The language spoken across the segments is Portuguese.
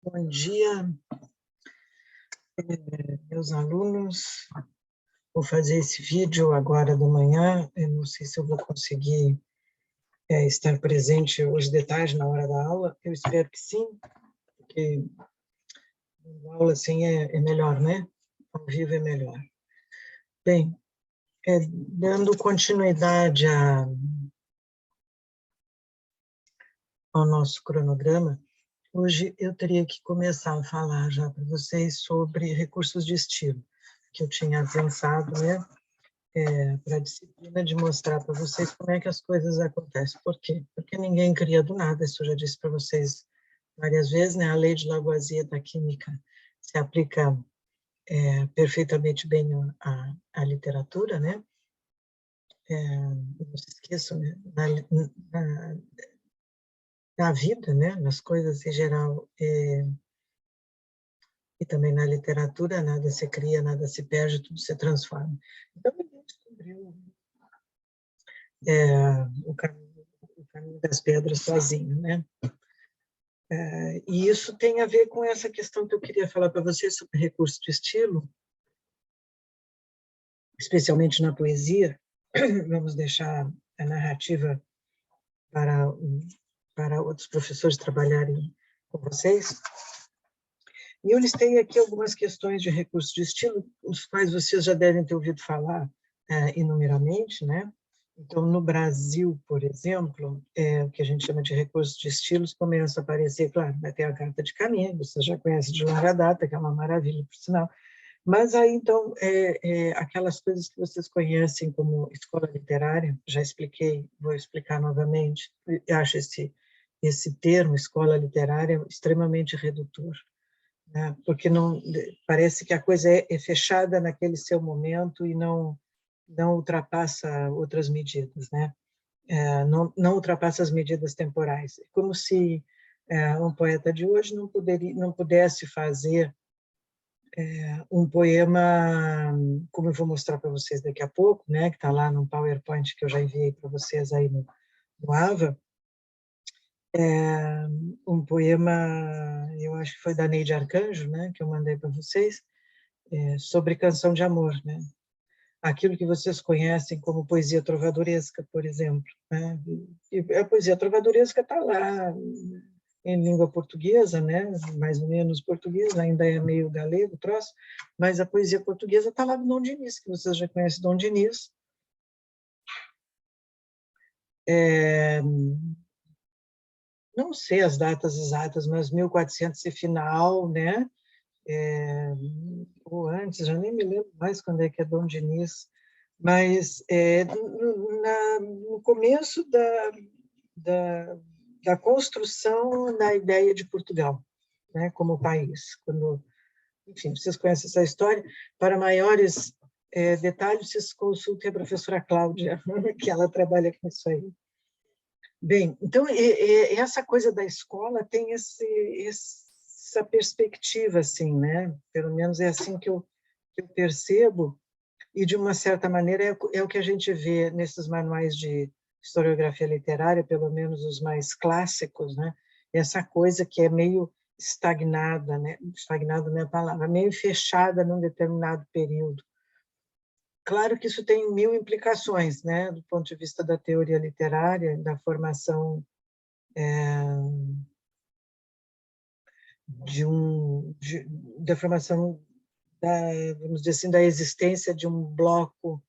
Bom dia, meus alunos. Vou fazer esse vídeo agora de manhã. Eu não sei se eu vou conseguir estar presente hoje de tarde na hora da aula. Eu espero que sim, porque a aula assim é melhor, né? Ao vivo é melhor. Bem, dando continuidade ao nosso cronograma, hoje eu teria que começar a falar já para vocês sobre recursos de estilo, que eu tinha avançado, né? Para a disciplina de mostrar para vocês como é que as coisas acontecem. Por quê? Porque ninguém cria do nada, isso eu já disse para vocês várias vezes, né? A lei de Lavoisier da química se aplica perfeitamente bem à literatura, né? Não se esqueçam, né? Na vida, né? Nas coisas em geral, e também na literatura, nada se cria, nada se perde, tudo se transforma. Então, ninguém descobriu o caminho das pedras sozinho, né? E isso tem a ver com essa questão que eu queria falar para vocês sobre recurso de estilo, especialmente na poesia. Vamos deixar a narrativa para outros professores trabalharem com vocês. E eu listei aqui algumas questões de recurso de estilo, os quais vocês já devem ter ouvido falar inumeramente, né? Então, no Brasil, por exemplo, o que a gente chama de recursos de estilos começa a aparecer, claro, vai ter a carta de Caminha, você já conhece de longa data, que é uma maravilha, por sinal, mas aí, então, aquelas coisas que vocês conhecem como escola literária, já expliquei, vou explicar novamente, eu acho esse termo, escola literária, extremamente redutor, né? Porque não, parece que a coisa é fechada naquele seu momento e não ultrapassa outras medidas, né? Não ultrapassa as medidas temporais. É como se um poeta de hoje não pudesse fazer um poema, como eu vou mostrar para vocês daqui a pouco, né? Que está lá no PowerPoint que eu já enviei para vocês aí no AVA, um poema, eu acho que foi da Neide Arcanjo, né? Que eu mandei para vocês, sobre canção de amor, né? Aquilo que vocês conhecem como poesia trovadoresca, por exemplo, né? E a poesia trovadoresca está lá em língua portuguesa, né? Mais ou menos português, ainda é meio galego o troço, mas a poesia portuguesa está lá do Dom Diniz, que vocês já conhecem Dom Diniz. Não sei as datas exatas, mas 1400 e final, né? Ou antes, já nem me lembro mais quando é que é Dom Diniz, mas no começo da construção da ideia de Portugal, né, como país. Enfim, vocês conhecem essa história. Para maiores detalhes, vocês consultem a professora Cláudia, que ela trabalha com isso aí. Bem, então, essa coisa da escola tem essa perspectiva, assim, né? Pelo menos é assim que eu percebo, e, de uma certa maneira, é o que a gente vê nesses manuais de historiografia literária, pelo menos os mais clássicos, né? Essa coisa que é meio estagnada, né? Estagnada não é a palavra, meio fechada num determinado período. Claro que isso tem mil implicações, né? Do ponto de vista da teoria literária, da formação da formação vamos dizer assim, da existência de um bloco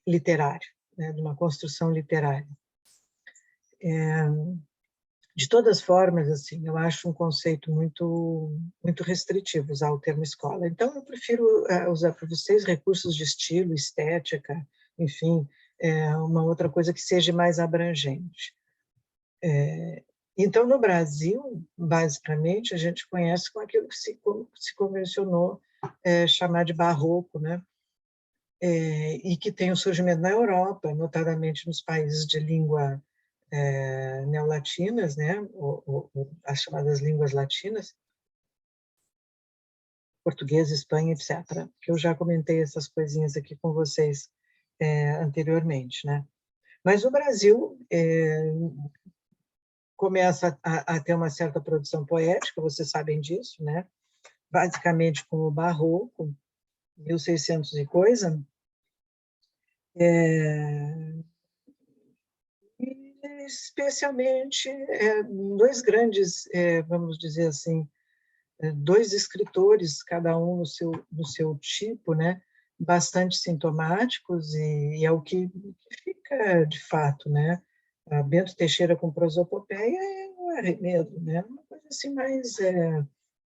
literário, né, de uma construção literária. De todas formas, assim, eu acho um conceito muito restritivo usar o termo escola. Então, eu prefiro usar para vocês recursos de estilo, estética, enfim, uma outra coisa que seja mais abrangente. Então, no Brasil, basicamente, a gente conhece com aquilo que se convencionou chamar de barroco, né? E que tem o surgimento na Europa, notadamente nos países de língua neolatinas, né? As chamadas línguas latinas, português, Espanha, etc. Que eu já comentei essas coisinhas aqui com vocês anteriormente, né? Mas o Brasil começa a ter uma certa produção poética, vocês sabem disso, né? Basicamente com o Barroco, 1600 e coisa, especialmente dois grandes, vamos dizer assim, dois escritores, cada um no seu tipo, né? Bastante sintomáticos, e é o que fica de fato, né? A Bento Teixeira com Prosopopeia é um arremedo, né? Uma coisa assim mais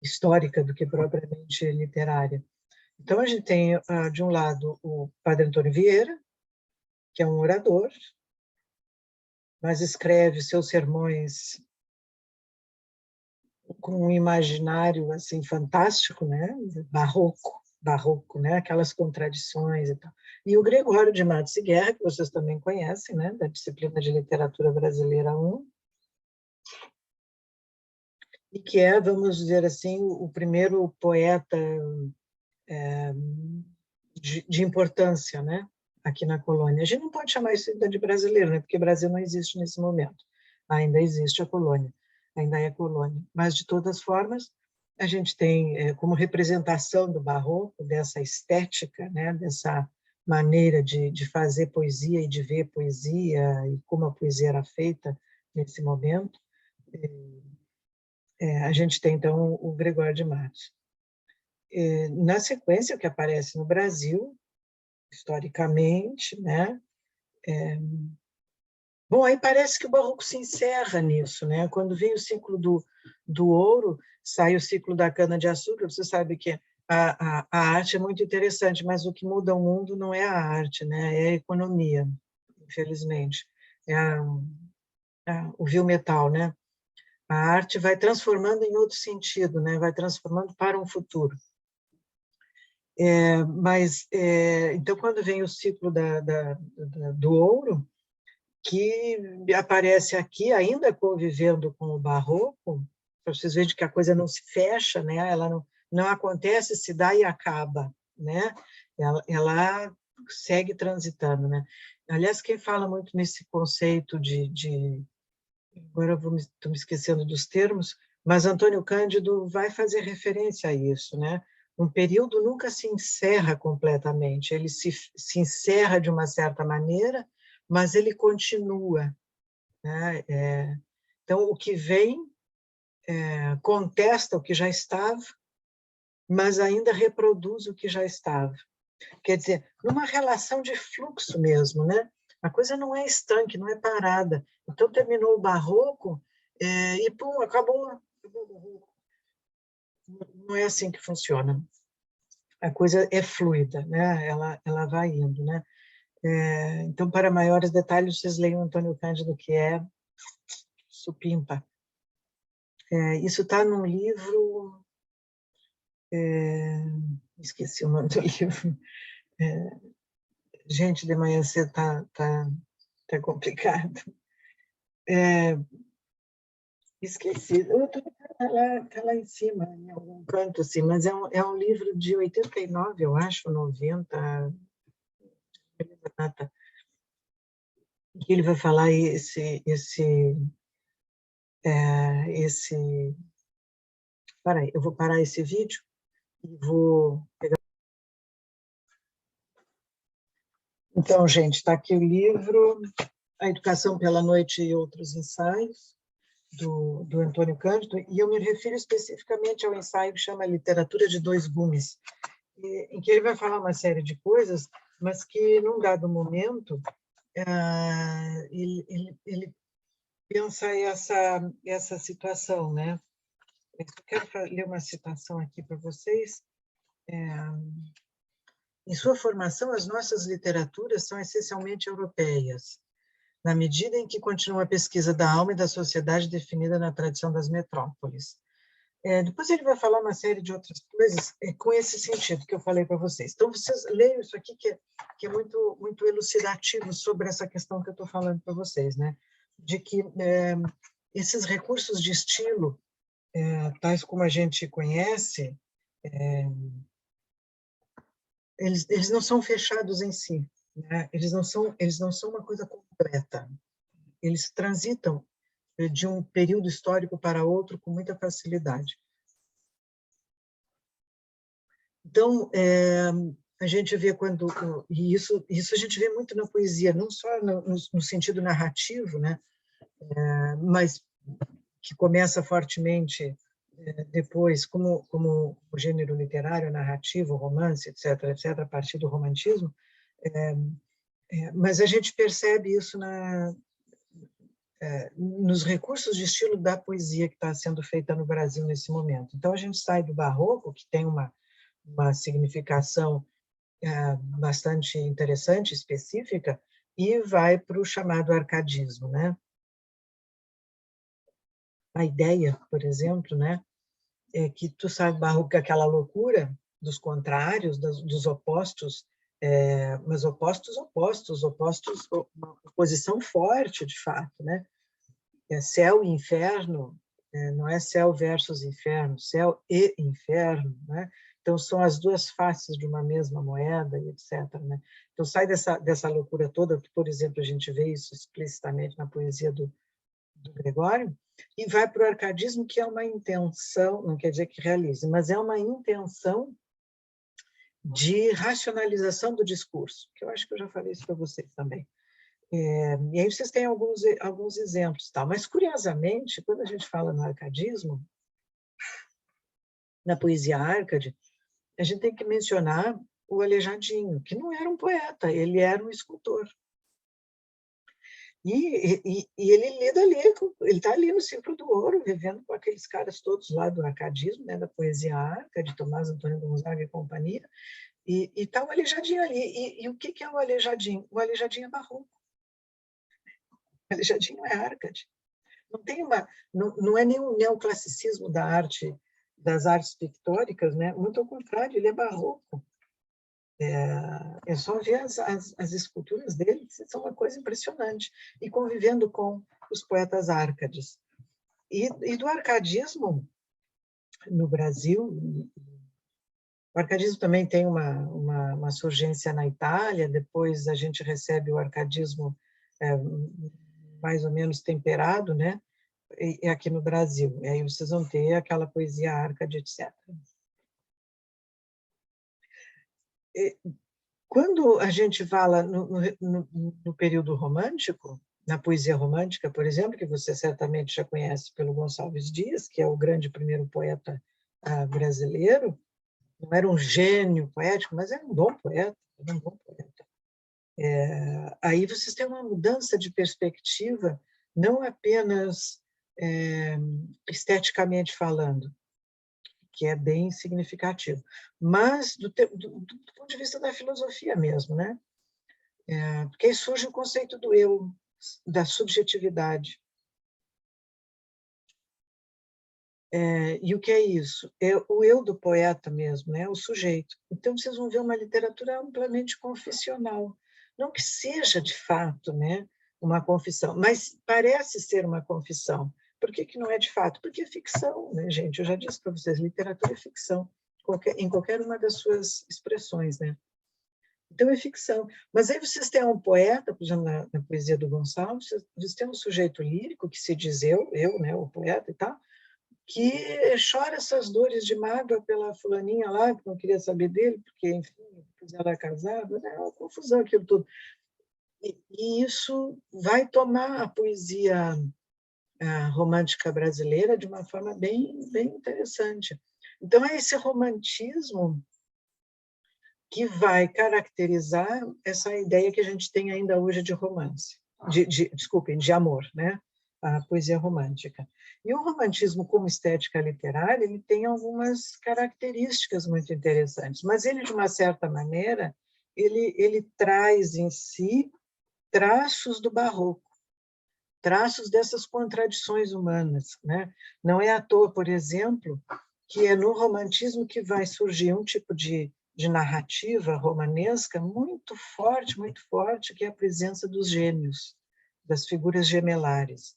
histórica do que propriamente literária. Então, a gente tem, de um lado, o Padre Antônio Vieira, que é um orador, mas escreve seus sermões com um imaginário assim fantástico, né? Barroco, né? Aquelas contradições e tal. E o Gregório de Matos e Guerra, que vocês também conhecem, né? Da disciplina de Literatura Brasileira 1, e que é, vamos dizer assim, o primeiro poeta de importância, né? Aqui na colônia. A gente não pode chamar isso de brasileiro, né? Porque o Brasil não existe nesse momento. Ainda existe a colônia, ainda é colônia. Mas, de todas formas, a gente tem como representação do barroco, dessa estética, né? Dessa maneira de fazer poesia e de ver poesia, e como a poesia era feita nesse momento, a gente tem, então, o Gregório de Matos. Na sequência, o que aparece no Brasil, historicamente, né? Bom, aí parece que o Barroco se encerra nisso, né? Quando vem o ciclo do ouro, sai o ciclo da cana-de-açúcar. Você sabe que a arte é muito interessante, mas o que muda o mundo não é a arte, né? É a economia, infelizmente. É o vil-metal, né? A arte vai transformando em outro sentido, né? Vai transformando para um futuro. Então, quando vem o ciclo do ouro, que aparece aqui, ainda convivendo com o barroco, para vocês verem que a coisa não se fecha, né? Ela não acontece, se dá e acaba, né? Ela segue transitando, né? Aliás, quem fala muito nesse conceito agora estou me esquecendo dos termos, mas Antônio Cândido vai fazer referência a isso, né? Um período nunca se encerra completamente, ele se encerra de uma certa maneira, mas ele continua, né? Então, o que vem contesta o que já estava, mas ainda reproduz o que já estava. Quer dizer, numa relação de fluxo mesmo, né? A coisa não é estanque, não é parada. Então, terminou o barroco e, pum, acabou. Não é assim que funciona. A coisa é fluida, né? Ela vai indo, né? Então, para maiores detalhes, vocês leiam Antônio Cândido, que é supimpa. Isso está num livro... esqueci o nome do livro. Gente, de manhã cedo tá complicado. Esqueci. Tá lá em cima, em algum canto, assim, mas é um livro de 89, eu acho, 90, que ele vai falar Peraí, eu vou parar esse vídeo e vou pegar. Então, gente, está aqui o livro A Educação pela Noite e Outros Ensaios, do Antônio Cândido, e eu me refiro especificamente ao ensaio que chama Literatura de Dois Gumes, em que ele vai falar uma série de coisas, mas que, num dado momento, ele pensa essa situação, né? Eu quero ler uma citação aqui para vocês. Em sua formação, as nossas literaturas são essencialmente europeias, na medida em que continua a pesquisa da alma e da sociedade definida na tradição das metrópoles. Depois ele vai falar uma série de outras coisas com esse sentido que eu falei para vocês. Então, vocês leiam isso aqui, que é muito, muito elucidativo sobre essa questão que eu estou falando para vocês, né? De que esses recursos de estilo, tais como a gente conhece, eles não são fechados em si, né? Eles não são uma coisa completa. Eles transitam de um período histórico para outro com muita facilidade. Então, a gente vê quando... E isso a gente vê muito na poesia, não só no sentido narrativo, né? Mas que começa fortemente depois, como o gênero literário, narrativo, romance, etc., etc., a partir do romantismo, mas a gente percebe isso nos recursos de estilo da poesia que está sendo feita no Brasil nesse momento. Então, a gente sai do barroco, que tem uma significação bastante interessante, específica, e vai para o chamado arcadismo, né? A ideia, por exemplo, né, é que tu sabe, barroco é aquela loucura dos contrários, dos opostos, mas opostos, uma oposição forte, de fato, né? Céu e inferno, não é céu versus inferno, céu e inferno, né? Então, são as duas faces de uma mesma moeda, etc., né? Então, sai dessa loucura toda, que, por exemplo, a gente vê isso explicitamente na poesia do Gregório, e vai para o arcadismo, que é uma intenção, não quer dizer que realize, mas é uma intenção de racionalização do discurso, que eu acho que eu já falei isso para vocês também. E aí vocês têm alguns exemplos, tá? Mas, curiosamente, quando a gente fala no arcadismo, na poesia árcade, a gente tem que mencionar o Aleijadinho, que não era um poeta, ele era um escultor. E ele lida ali, ele está ali no Círculo do Ouro, vivendo com aqueles caras todos lá do arcadismo, né, da poesia arca, de Tomás Antônio Gonzaga e companhia, e está o Aleijadinho ali. E o que é o Aleijadinho? O Aleijadinho é barroco. O Aleijadinho é árcade. Não é nenhum neoclassicismo da arte, das artes pictóricas, né? Muito ao contrário, ele é barroco. É só ver as esculturas dele, que são uma coisa impressionante. E convivendo com os poetas árcades. E do arcadismo no Brasil, o arcadismo também tem uma surgência na Itália, depois a gente recebe o arcadismo mais ou menos temperado, né? E aqui no Brasil. E aí vocês vão ter aquela poesia árcade, etc. Quando a gente fala no período romântico, na poesia romântica, por exemplo, que você certamente já conhece pelo Gonçalves Dias, que é o grande primeiro poeta brasileiro, não era um gênio poético, mas era um bom poeta, era um bom poeta. Aí vocês têm uma mudança de perspectiva, não apenas esteticamente falando, que é bem significativo, mas do ponto de vista da filosofia mesmo, né? Porque aí surge o conceito do eu, da subjetividade. E o que é isso? É o eu do poeta mesmo, né? O sujeito. Então, vocês vão ver uma literatura amplamente confessional. Não que seja, de fato, né, uma confissão, mas parece ser uma confissão. Por que não é de fato? Porque é ficção, né, gente? Eu já disse para vocês, literatura é ficção, em qualquer uma das suas expressões, né? Então, é ficção. Mas aí vocês têm um poeta, por exemplo, na poesia do Gonçalves, vocês têm um sujeito lírico que se diz eu, né, o poeta e tal, que chora essas dores de mágoa pela fulaninha lá, que não queria saber dele, porque, enfim, ela é casada, né? Uma confusão aquilo tudo. E isso vai tomar a poesia romântica brasileira de uma forma bem interessante. Então, é esse romantismo que vai caracterizar essa ideia que a gente tem ainda hoje de romance, desculpem, de amor, né? A poesia romântica. E o romantismo como estética literária, ele tem algumas características muito interessantes, mas ele, de uma certa maneira, ele traz em si traços do barroco, traços dessas contradições humanas, né? Não é à toa, por exemplo, que é no romantismo que vai surgir um tipo de narrativa romanesca muito forte, que é a presença dos gêmeos, das figuras gemelares.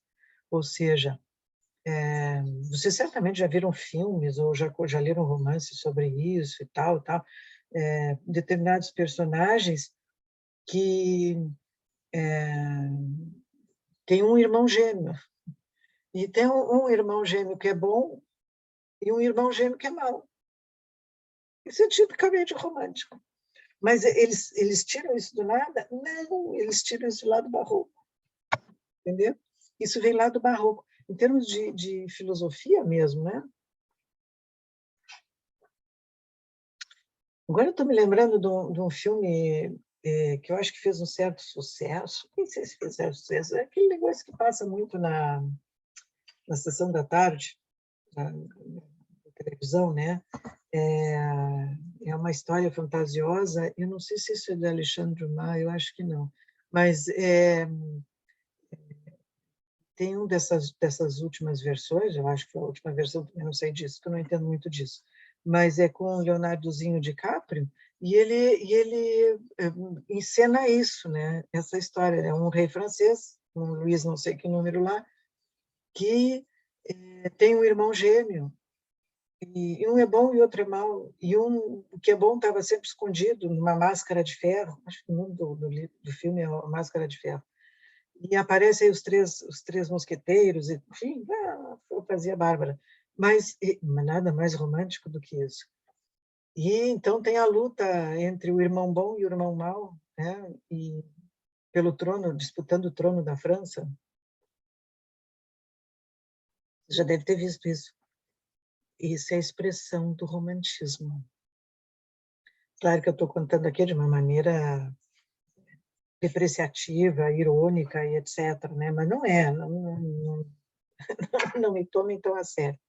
Ou seja, vocês certamente já viram filmes ou já leram romances sobre isso e tal, determinados personagens que têm um irmão gêmeo, E tem um irmão gêmeo que é bom e um irmão gêmeo que é mau. Isso é tipicamente romântico. Mas eles tiram isso do nada? Não, eles tiram isso lá do barroco. Entendeu? Isso vem lá do barroco. Em termos de filosofia mesmo, né? Agora eu estou me lembrando de um filme que eu acho que fez um certo sucesso. Nem sei se fez certo sucesso. É aquele negócio que passa muito na sessão da tarde, na televisão, né? É uma história fantasiosa. Eu não sei se isso é de Alexandre Dumas, eu acho que não. Mas tem um dessas últimas versões, eu acho que foi a última versão, eu não sei disso, porque eu não entendo muito disso, mas é com o Leonardozinho DiCaprio, e ele encena isso, né? Essa história, é um rei francês, um Luís não sei que número lá, que tem um irmão gêmeo, e um é bom e outro é mau, e o que é bom estava sempre escondido numa máscara de ferro, acho que o nome do filme é A Máscara de Ferro, e aparecem os três mosqueteiros, enfim, fantasia bárbara, mas nada mais romântico do que isso. E então tem a luta entre o irmão bom e o irmão mau, né? E pelo trono, disputando o trono da França. Você já deve ter visto isso. Isso é a expressão do romantismo. Claro que eu estou contando aqui de uma maneira depreciativa, irônica e etc., né? Mas não é, não me tomem tão a sério.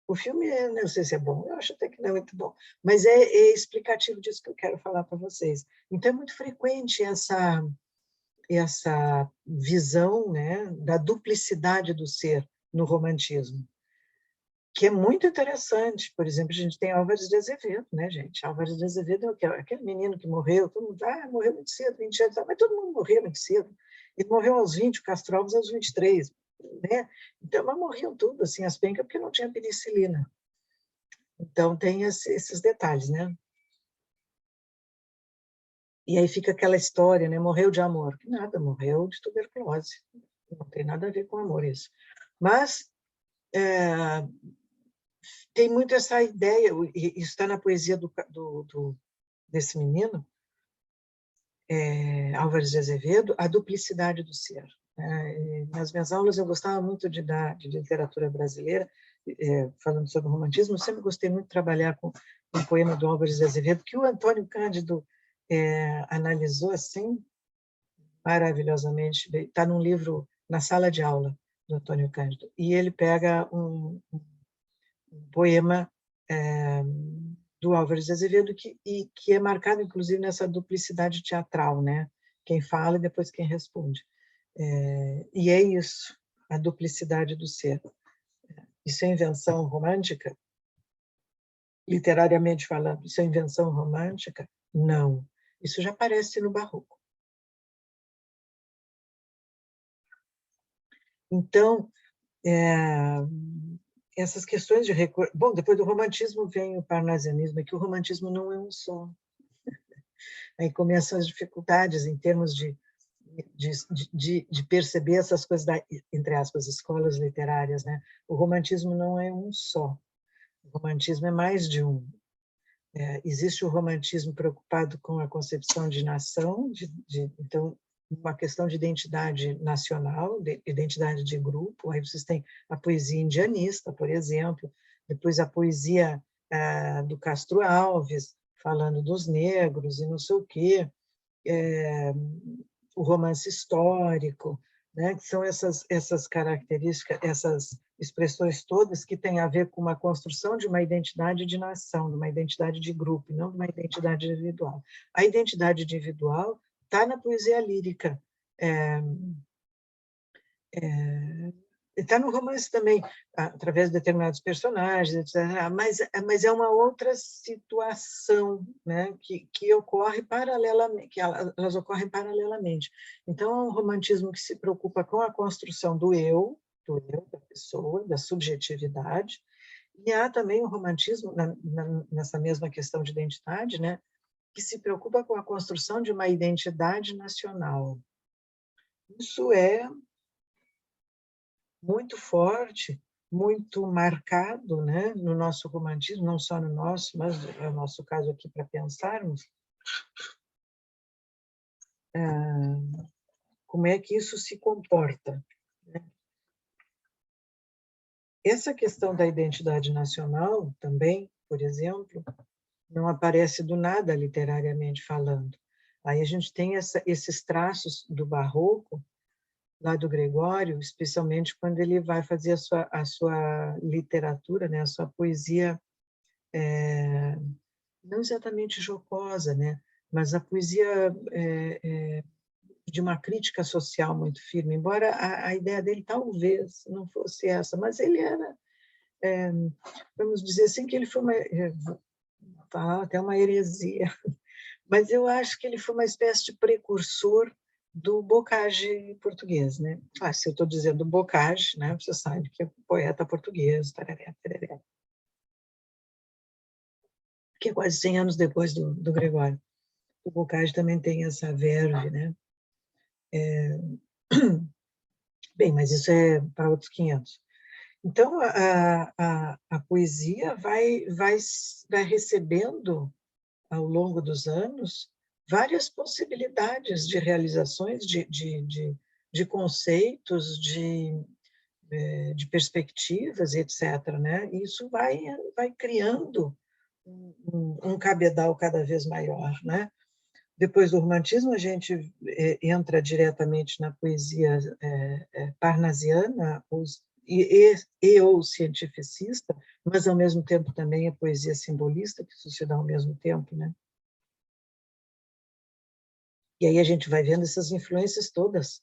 O filme, não sei se é bom, eu acho até que não é muito bom, mas é explicativo disso que eu quero falar para vocês. Então, é muito frequente essa visão, né, da duplicidade do ser no romantismo, que é muito interessante. Por exemplo, a gente tem Álvares de Azevedo, né, gente? Álvares de Azevedo é aquele menino que morreu, todo mundo, morreu muito cedo, 20 anos, mas todo mundo morreu muito cedo. Ele morreu aos 20, o Castro Alves aos 23, né? Então, mas morriam tudo, assim, as pencas, porque não tinha penicilina. Então, tem esses detalhes, né? E aí fica aquela história, né? Morreu de amor. Nada, morreu de tuberculose. Não tem nada a ver com amor isso. Mas tem muito essa ideia, e isso está na poesia desse menino, Álvares de Azevedo, a duplicidade do ser. Nas minhas aulas eu gostava muito de literatura brasileira, falando sobre o romantismo, eu sempre gostei muito de trabalhar com um poema do Álvares de Azevedo, que o Antônio Cândido analisou assim, maravilhosamente. Está num livro, Na Sala de Aula, do Antônio Cândido, e ele pega um poema do Álvares de Azevedo que é marcado, inclusive, nessa duplicidade teatral, né? Quem fala e depois quem responde. E é isso, a duplicidade do ser. Isso é invenção romântica? Literariamente falando, isso é invenção romântica? Não. Isso já aparece no Barroco. Então, essas questões de recurso... Bom, depois do romantismo vem o parnasianismo, que o romantismo não é um só. Aí começam as dificuldades em termos de perceber essas coisas entre aspas, escolas literárias, né? O romantismo não é um só. O romantismo é mais de um. Existe o romantismo preocupado com a concepção de nação, então, uma questão de identidade nacional, de identidade de grupo. Aí vocês têm a poesia indianista, por exemplo, depois a poesia do Castro Alves, falando dos negros e não sei o quê, o romance histórico, né? Que são essas características, essas expressões todas que têm a ver com uma construção de uma identidade de nação, de uma identidade de grupo, não de uma identidade individual. A identidade individual está na poesia lírica, está no romance também, através de determinados personagens, etc. Mas é uma outra situação, né, que ocorre paralelamente, que elas ocorrem paralelamente. Então, é um romantismo que se preocupa com a construção do eu, da pessoa, da subjetividade, e há também um romantismo, nessa mesma questão de identidade, né, que se preocupa com a construção de uma identidade nacional. Isso é muito forte, muito marcado, né, no nosso romantismo, não só no nosso, mas é o nosso caso aqui para pensarmos, como é que isso se comporta, né? Essa questão da identidade nacional também, por exemplo, não aparece do nada literariamente falando. Aí a gente tem esses traços do barroco, lá do Gregório, especialmente quando ele vai fazer a sua literatura, né, a sua poesia, não exatamente jocosa, né, mas a poesia de uma crítica social muito firme, embora a ideia dele talvez não fosse essa, mas ele era, vamos dizer assim, que ele foi até uma heresia, mas eu acho que ele foi uma espécie de precursor do Bocage português, né? Se eu estou dizendo Bocage, né? Você sabe que é poeta português, tararé, tararé, que é quase 100 anos depois do Gregório. O Bocage também tem essa verve, né? Bem, mas isso é para outros 500. Então, a poesia vai recebendo, ao longo dos anos, várias possibilidades de realizações, de conceitos, de perspectivas, etc., né? E isso vai criando um cabedal cada vez maior, né? Depois do romantismo, a gente entra diretamente na poesia parnasiana ou cientificista, mas, ao mesmo tempo, também a poesia simbolista, que isso se dá ao mesmo tempo, né? E aí a gente vai vendo essas influências todas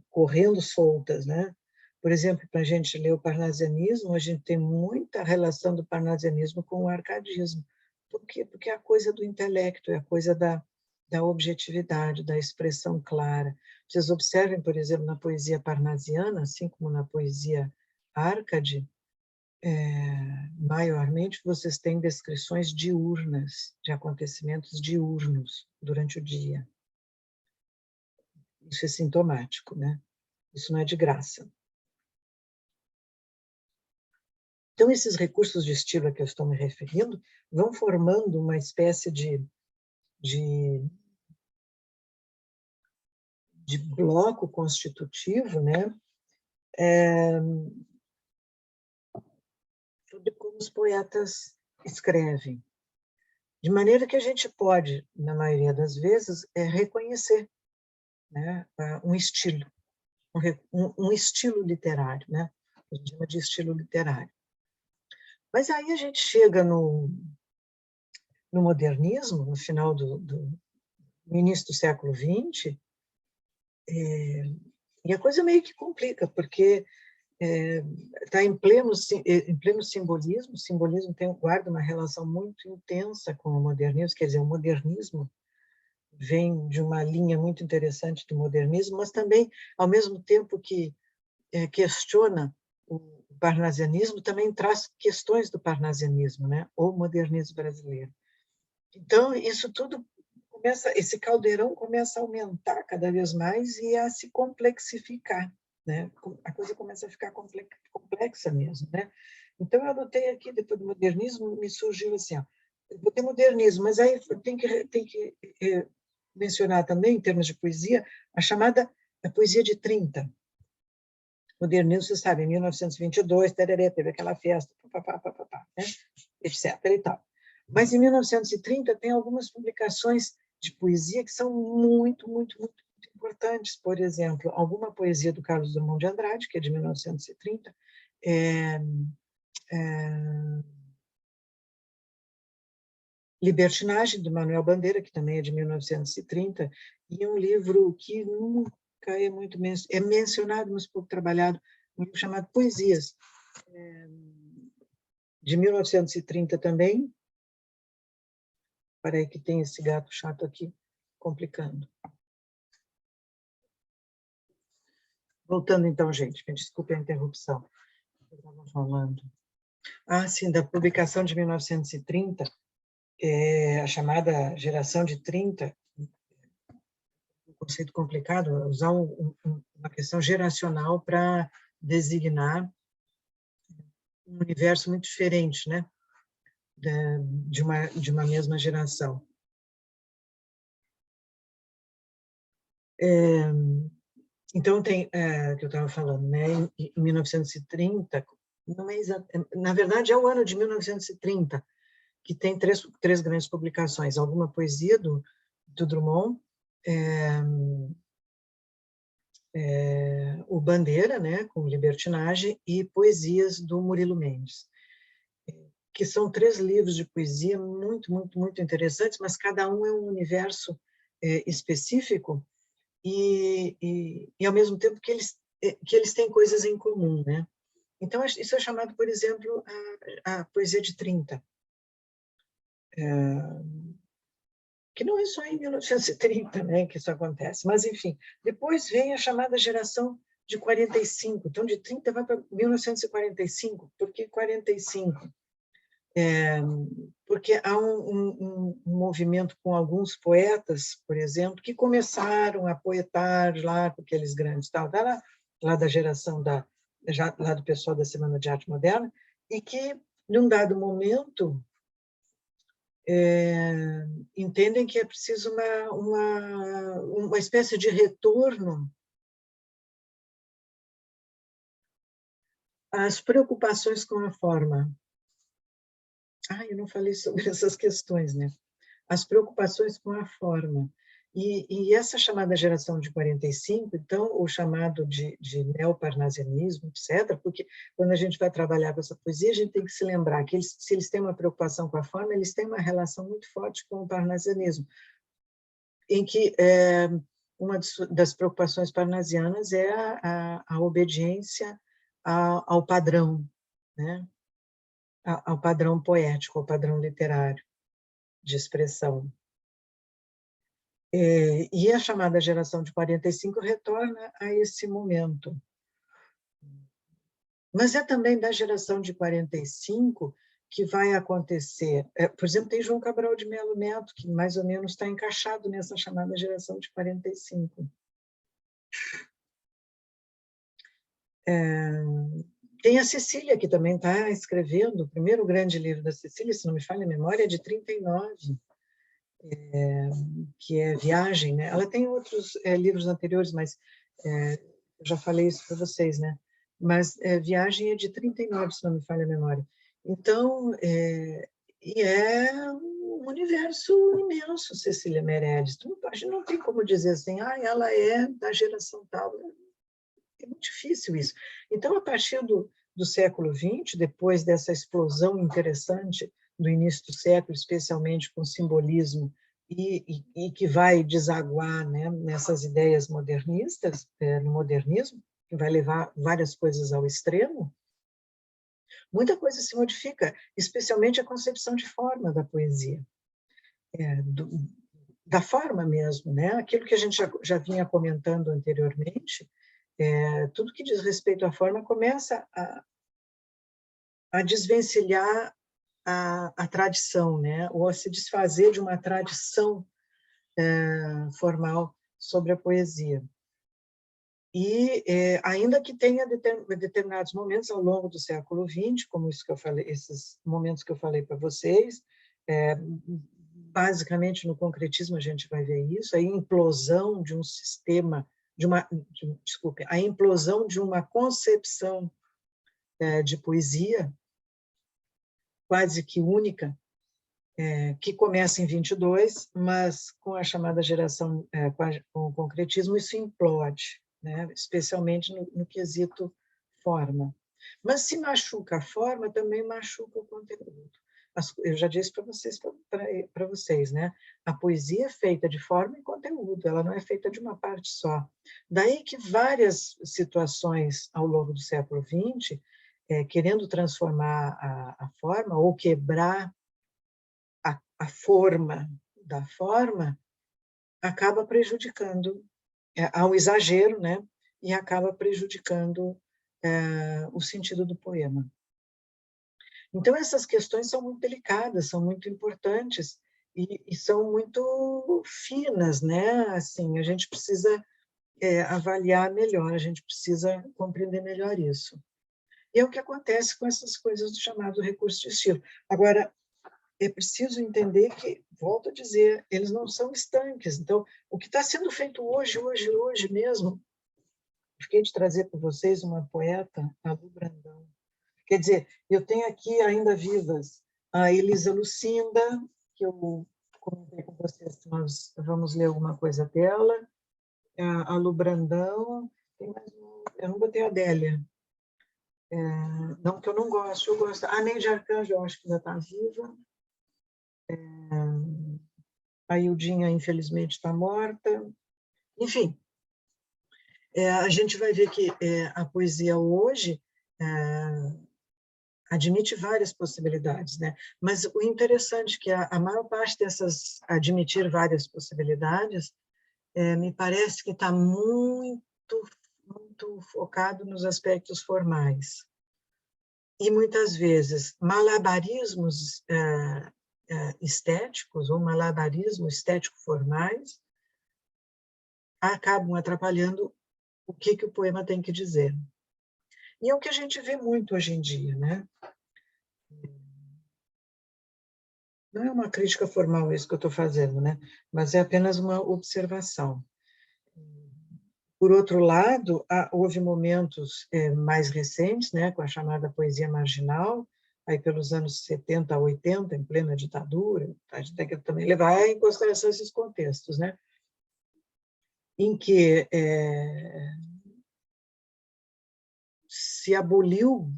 correndo soltas, né? Por exemplo, para a gente ler o parnasianismo, a gente tem muita relação do parnasianismo com o arcadismo. Por quê? Porque é a coisa do intelecto, é a coisa da objetividade, da expressão clara. Vocês observem, por exemplo, na poesia parnasiana, assim como na poesia árcade, maiormente vocês têm descrições diurnas, de acontecimentos diurnos durante o dia. Isso é sintomático, né? Isso não é de graça. Então, esses recursos de estilo a que eu estou me referindo vão formando uma espécie de bloco constitutivo, né? Sobre como os poetas escrevem. De maneira que a gente pode, na maioria das vezes, reconhecer, né, um estilo, um estilo literário, né? A gente chama de estilo literário. Mas aí a gente chega no modernismo, no final no início do século XX, e a coisa meio que complica, porque está em pleno simbolismo. O simbolismo guarda uma relação muito intensa com o modernismo, quer dizer, o modernismo vem de uma linha muito interessante do modernismo, mas também, ao mesmo tempo que questiona o parnasianismo, também traz questões do parnasianismo, né? O modernismo brasileiro. Então, isso tudo esse caldeirão começa a aumentar cada vez mais e a se complexificar, né? A coisa começa a ficar complexa mesmo, né? Então, eu anotei aqui, depois do modernismo, me surgiu assim, eu vou ter modernismo, mas aí tem que mencionar também, em termos de poesia, a poesia de 30. Modernismo, você sabe, em 1922, tererê, teve aquela festa, né? Etc. e tal. Mas, em 1930, tem algumas publicações de poesia que são muito, muito, muito importantes. Por exemplo, alguma poesia do Carlos Drummond de Andrade, que é de 1930, Libertinagem, de Manuel Bandeira, que também é de 1930, e um livro que nunca é muito mencionado, mas pouco trabalhado, um livro chamado Poesias, de 1930 também. Peraí que tem esse gato chato aqui, complicando. Voltando então, gente, me desculpe a interrupção. Eu estava falando. Sim, da publicação de 1930, a chamada geração de 30, conceito complicado, usar uma questão geracional para designar um universo muito diferente, né, de uma mesma geração. Então, tem, que eu estava falando, né, em 1930, não é na verdade, é o ano de 1930, que tem três grandes publicações, alguma poesia do Drummond, o Bandeira, né, com Libertinagem, e poesias do Murilo Mendes, que são 3 livros de poesia muito, muito, muito interessantes, mas cada um é um universo específico e ao mesmo tempo que eles têm coisas em comum, né? Então, isso é chamado, por exemplo, a poesia de 30, que não é só em 1930, né, que isso acontece, mas, enfim, depois vem a chamada geração de 45, então, de 30 vai para 1945, por que 45? Porque há um movimento com alguns poetas, por exemplo, que começaram a poetar lá com aqueles grandes, lá da geração lá do pessoal da Semana de Arte Moderna, e que, num dado momento, entendem que é preciso uma espécie de retorno às preocupações com a forma. Eu não falei sobre essas questões, né? As preocupações com a forma. E essa chamada geração de 45, então, o chamado de neoparnasianismo, etc., porque quando a gente vai trabalhar com essa poesia, a gente tem que se lembrar que se eles têm uma preocupação com a forma, eles têm uma relação muito forte com o parnasianismo, em que uma das preocupações parnasianas é a obediência ao padrão, né? Ao padrão poético, ao padrão literário de expressão. E a chamada geração de 45 retorna a esse momento. Mas é também da geração de 45 que vai acontecer. Por exemplo, tem João Cabral de Melo Neto, que mais ou menos está encaixado nessa chamada geração de 45. Tem a Cecília, que também está escrevendo, o primeiro grande livro da Cecília, se não me falha a memória, é de 39, que é Viagem, né? Ela tem outros livros anteriores, mas eu já falei isso para vocês, né? Mas Viagem é de 39, se não me falha a memória. Então, e é um universo imenso, Cecília Meirelles. A gente não tem como dizer assim, ela é da geração tal. É muito difícil isso. Então, a partir do século XX, depois dessa explosão interessante do início do século, especialmente com simbolismo, e que vai desaguar, né, nessas ideias modernistas, no modernismo, que vai levar várias coisas ao extremo, muita coisa se modifica, especialmente a concepção de forma da poesia, da forma mesmo, né? Aquilo que a gente já vinha comentando anteriormente, tudo que diz respeito à forma começa a desvencilhar a tradição, né? Ou a se desfazer de uma tradição formal sobre a poesia. E ainda que tenha determinados momentos ao longo do século XX, como isso que eu falei, esses momentos que eu falei para vocês, basicamente no concretismo a gente vai ver isso, a implosão de um sistema, desculpe, a implosão de uma concepção de poesia quase que única, que começa em 22, mas com a chamada geração, com o concretismo, isso implode, né? Especialmente no quesito forma. Mas se machuca a forma, também machuca o conteúdo. Eu já disse para vocês, né? A poesia é feita de forma e conteúdo, ela não é feita de uma parte só. Daí que várias situações ao longo do século XX, querendo transformar a forma ou quebrar a forma da forma, acaba prejudicando, há um exagero, né? E acaba prejudicando o sentido do poema. Então, essas questões são muito delicadas, são muito importantes, e são muito finas, né? Assim, a gente precisa avaliar melhor, a gente precisa compreender melhor isso. E é o que acontece com essas coisas do chamado recurso de estilo. Agora, é preciso entender que, volto a dizer, eles não são estanques. Então, o que está sendo feito hoje mesmo, fiquei de trazer para vocês uma poeta, a Lu Brandão. Quer dizer, eu tenho aqui ainda vivas a Elisa Lucinda, que eu comentei com vocês que nós vamos ler alguma coisa dela, a Lu Brandão, tem mais eu não botei a Adélia, não que eu não gosto, eu gosto. A Neide Arcanjo, eu acho que ainda está viva. A Ildinha, infelizmente, está morta. Enfim, a gente vai ver que a poesia hoje admite várias possibilidades, né? Mas o interessante é que a maior parte dessas admitir várias possibilidades me parece que está muito focado nos aspectos formais. E, muitas vezes, malabarismos estéticos, ou malabarismo estético-formais, acabam atrapalhando o que o poema tem que dizer. E é o que a gente vê muito hoje em dia, né? Não é uma crítica formal isso que eu estou fazendo, né? Mas é apenas uma observação. Por outro lado, houve momentos mais recentes, né, com a chamada poesia marginal, aí pelos anos 70 a 80, em plena ditadura, a gente tem que também levar em consideração esses contextos, né, em que se aboliu,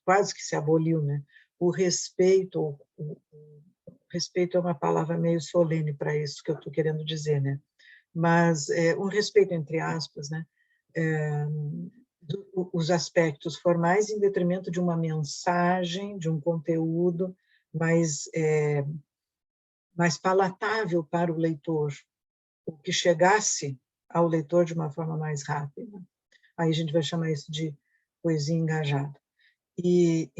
quase que se aboliu, né, o respeito, respeito é uma palavra meio solene para isso que eu estou querendo dizer, né, mas um respeito entre aspas, né, os aspectos formais em detrimento de uma mensagem, de um conteúdo mais palatável para o leitor, o que chegasse ao leitor de uma forma mais rápida. Aí a gente vai chamar isso de poesia engajada. E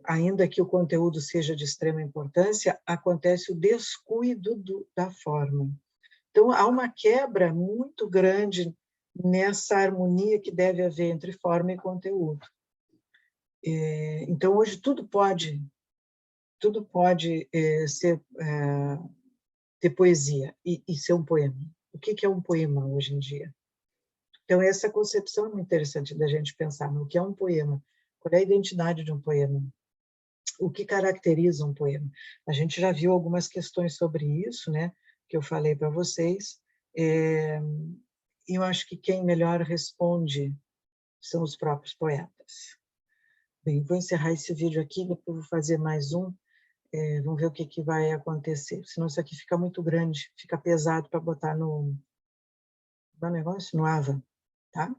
ainda que o conteúdo seja de extrema importância, acontece o descuido da forma. Então, há uma quebra muito grande nessa harmonia que deve haver entre forma e conteúdo. Então, hoje, tudo pode ter poesia e ser um poema. O que é um poema hoje em dia? Então, essa concepção é muito interessante da gente pensar no que é um poema, qual é a identidade de um poema, o que caracteriza um poema. A gente já viu algumas questões sobre isso, né, que eu falei para vocês, e eu acho que quem melhor responde são os próprios poetas. Bem, vou encerrar esse vídeo aqui, depois vou fazer mais um, vamos ver o que vai acontecer, senão isso aqui fica muito grande, fica pesado para botar no negócio, no AVA, tá?